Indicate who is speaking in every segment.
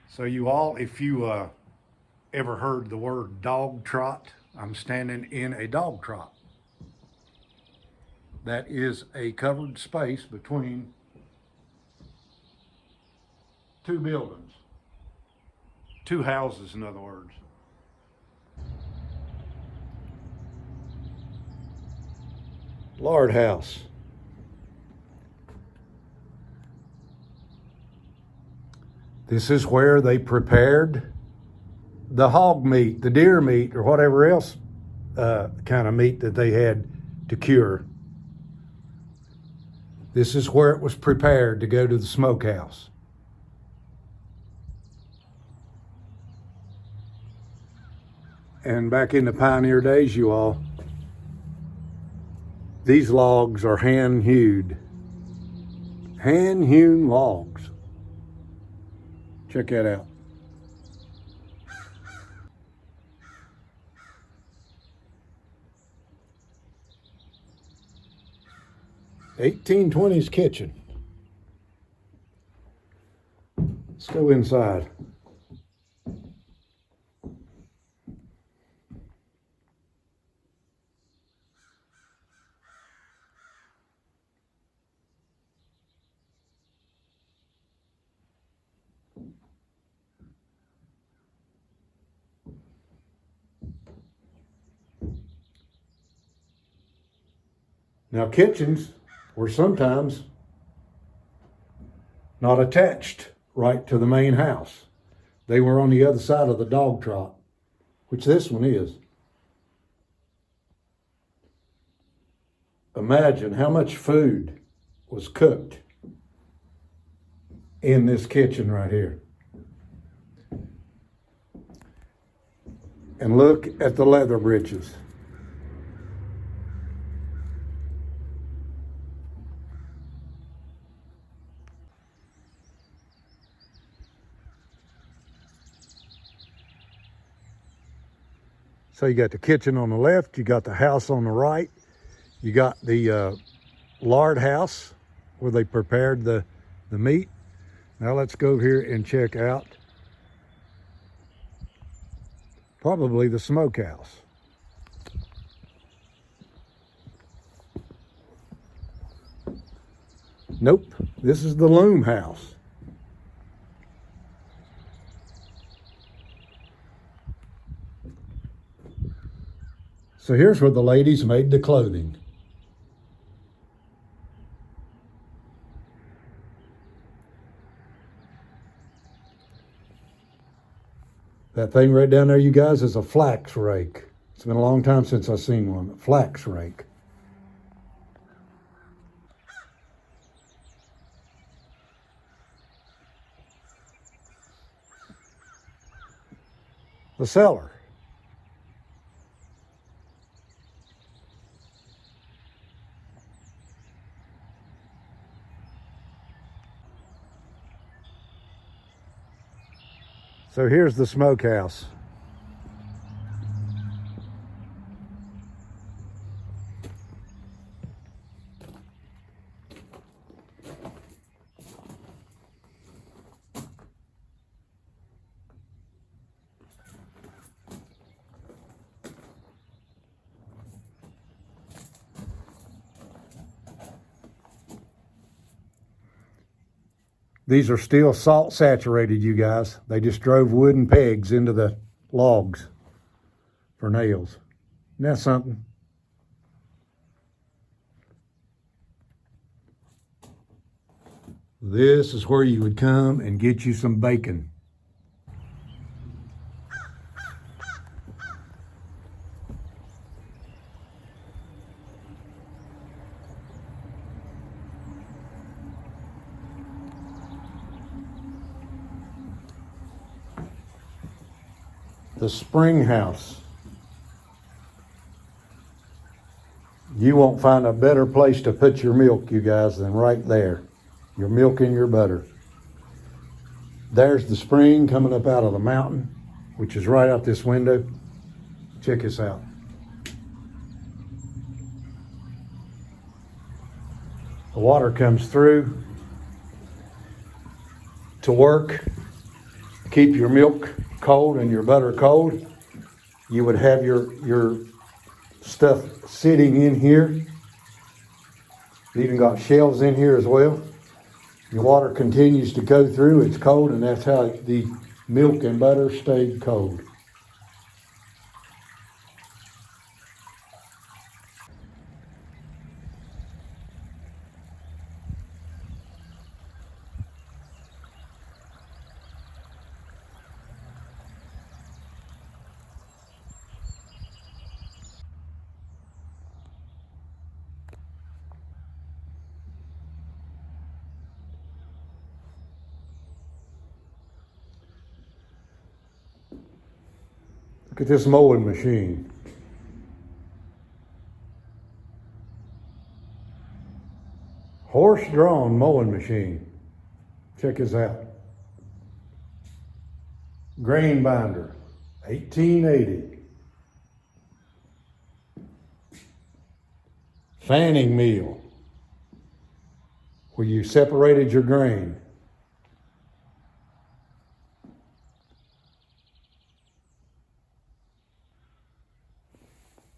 Speaker 1: So you all, if you ever heard the word dog trot, I'm standing in a dog trot. That is a covered space between two buildings, two houses, in other words. Lard house. This is where they prepared the hog meat, the deer meat, or whatever else kind of meat that they had to cure. This is where it was prepared to go to the smokehouse. And back in the pioneer days, you all, these logs are hand-hewed. Hand-hewn logs. Check that out. (1820s) kitchen. Let's go inside. Now, kitchens were sometimes not attached right to the main house. They were on the other side of the dog trot, which this one is. Imagine how much food was cooked in this kitchen right here. And look at the leather breeches. So you got the kitchen on the left, you got the house on the right, you got the lard house where they prepared the meat. Now let's go here and check out probably the smokehouse. Nope, this is the Loom house. So here's where the ladies made the clothing. That thing right down there, you guys, is a flax rake. It's been a long time since I've seen one. A flax rake. The cellar. So here's the smokehouse. These are still salt saturated, you guys. They just drove wooden pegs into the logs for nails. Isn't that something? This is where you would come and get you some bacon. The spring house. You won't find a better place to put your milk, you guys, than right there. Your milk and your butter. There's the spring coming up out of the mountain, which is right out this window. Check this out. The water comes through to work keep your milk cold and your butter cold. You would have your stuff sitting in here. You even got shelves in here as well. Your water continues to go through, it's cold, and that's how the milk and butter stayed cold. Look at this mowing machine. Horse-drawn mowing machine. Check this out. Grain binder, 1880. Fanning mill, where you separated your grain.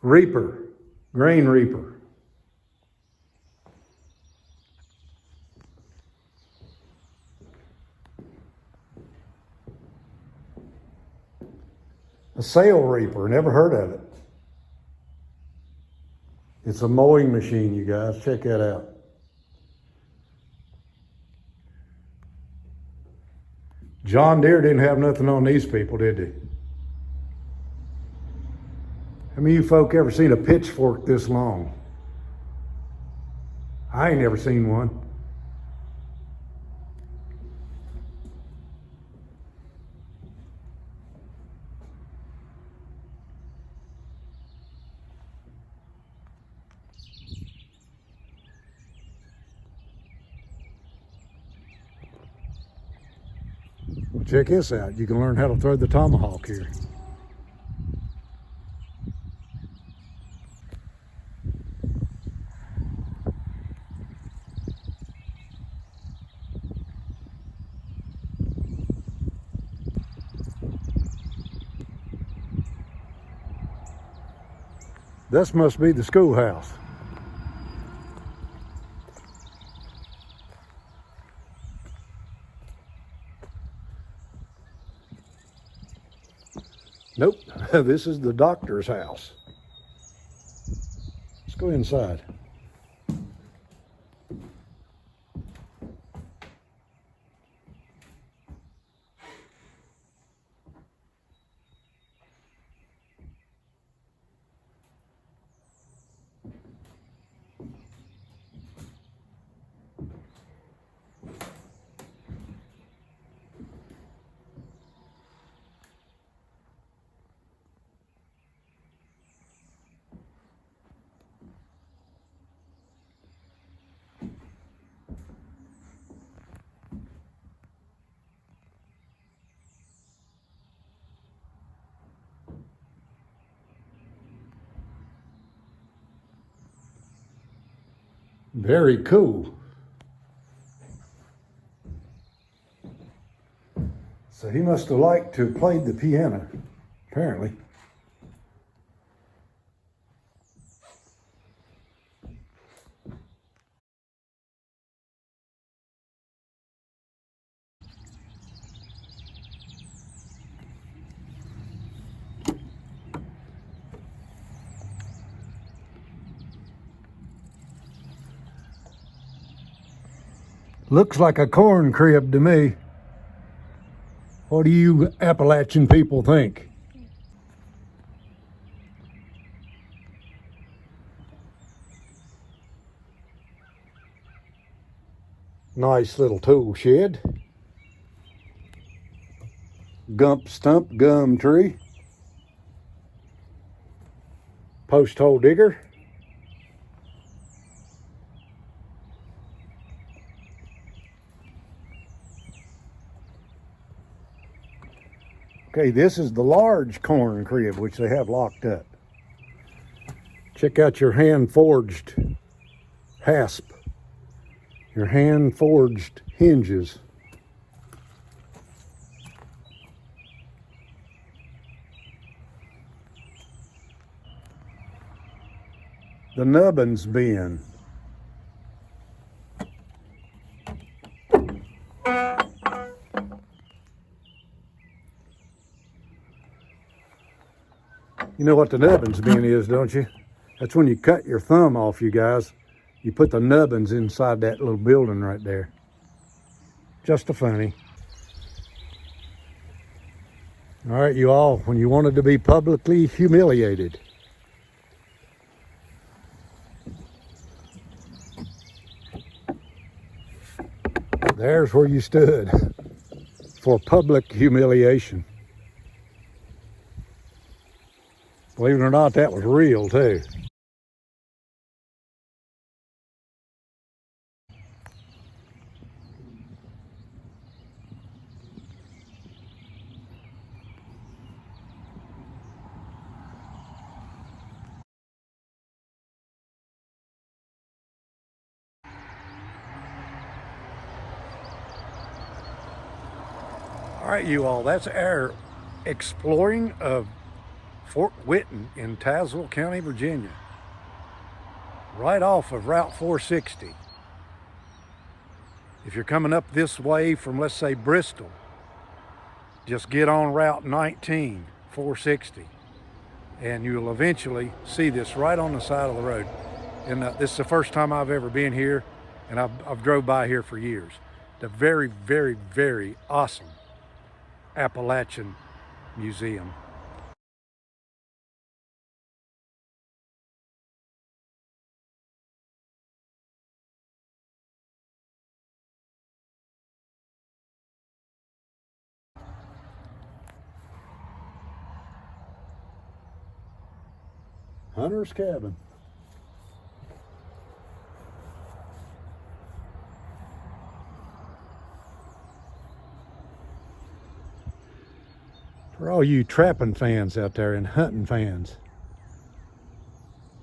Speaker 1: Reaper, grain reaper. A sail reaper, never heard of it. It's a mowing machine, you guys, check that out. John Deere didn't have nothing on these people, did they? How many of you folk ever seen a pitchfork this long? I ain't never seen one. Well, check this out. You can learn how to throw the Tomahawk here. This must be the schoolhouse. Nope, this is the doctor's house. Let's go inside. Very cool. So he must have liked to have played the piano, apparently. Looks like a corn crib to me. What do you Appalachian people think? Nice little tool shed. Stump gum tree. Post hole digger. Okay, this is the large corn crib, which they have locked up. Check out your hand-forged hasp, your hand-forged hinges. the nubbins bin. You know what the nubbins bin is, don't you? That's when you cut your thumb off, you guys. You put the nubbins inside that little building right there. Just a funny. All right, you all, when you wanted to be publicly humiliated. There's where you stood for public humiliation. Believe it or not, that was real too. All right, you all, that's our exploring of Fort Witten in TAZEWELL County, Virginia, right off of Route 460. If you're coming up this way from, let's say, Bristol, just get on Route 19, 460, and you'll eventually see this right on the side of the road. And this is the first time I've ever been here, and I've drove by here for years. The very, very, very awesome Appalachian Museum. Hunter's cabin. For all you trapping fans out there and hunting fans,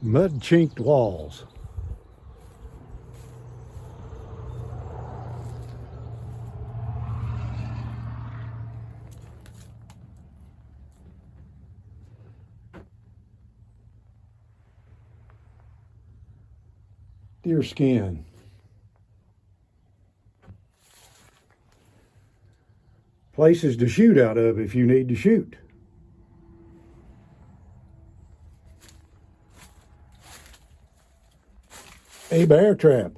Speaker 1: mud chinked walls. Deer skin. Places to shoot out of if you need to shoot. A bear trap.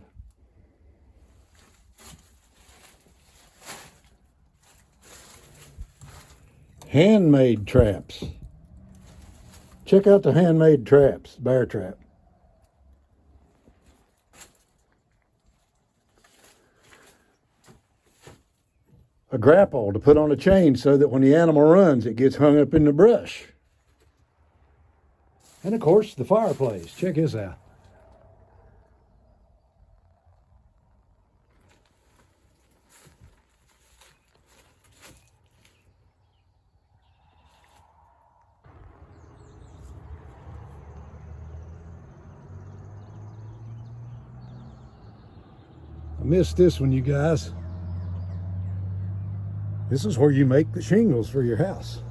Speaker 1: Handmade traps. Check out the handmade traps, bear trap. A grapple to put on a chain so that when the animal runs, it gets hung up in the brush. And of course, the fireplace. Check this out. I missed this one, you guys. This is where you make the shingles for your house.